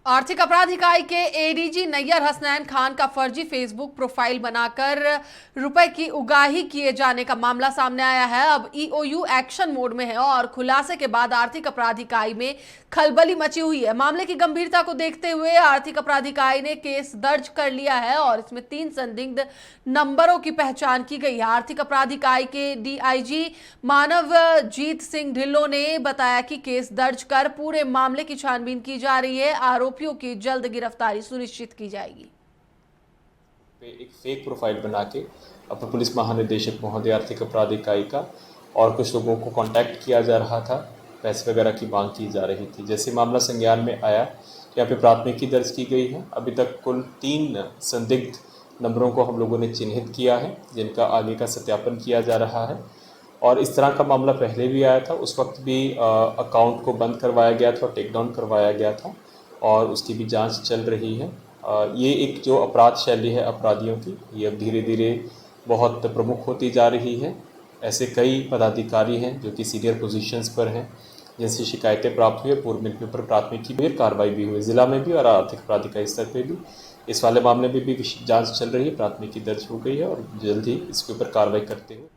आर्थिक अपराध इकाई के एडीजी नैयर हसनैन खान का फर्जी फेसबुक प्रोफाइल बनाकर रुपए की उगाही किए जाने का मामला सामने आया है। अब ईओयू एक्शन मोड में है और खुलासे के बाद आर्थिक अपराध इकाई में खलबली मची हुई है। मामले की गंभीरता को देखते हुए आर्थिक अपराध इकाई ने केस दर्ज कर लिया है और इसमें 3 संदिग्ध नंबरों की पहचान की गई है। आर्थिक अपराध इकाई के डीआईजी मानवजीत सिंह ढिल्लों ने बताया कि केस दर्ज कर पूरे मामले की छानबीन की जा रही है। आरोपियों की जल्द गिरफ्तारी सुनिश्चित की जाएगी। एक फेक प्रोफाइल बना के अपर पुलिस महानिदेशक महोदय आर्थिक अपराध इकाई का और कुछ लोगों को कांटेक्ट किया जा रहा था, पैसे वगैरह की मांग की जा रही थी। जैसे मामला संज्ञान में आया, यहाँ पे प्राथमिकी दर्ज की गई है। अभी तक कुल 3 संदिग्ध नंबरों को हम लोगों ने चिन्हित किया है, जिनका आगे का सत्यापन किया जा रहा है। और इस तरह का मामला पहले भी आया था, उस वक्त भी अकाउंट को बंद करवाया गया था, टेक डाउन करवाया गया था और उसकी भी जांच चल रही है। ये एक जो अपराध शैली है अपराधियों की, ये अब धीरे धीरे बहुत प्रमुख होती जा रही है। ऐसे कई पदाधिकारी हैं जो कि सीनियर पोजीशंस पर हैं, जिनसे शिकायतें प्राप्त हुई, पूर्व में इनके ऊपर प्राथमिकी भी कार्रवाई भी हुई, जिला में भी और आर्थिक अपराध इकाई स्तर पर भी। इस वाले मामले में भी जांच चल रही है, प्राथमिकी दर्ज हो गई है और जल्द ही इसके ऊपर कार्रवाई करते हुए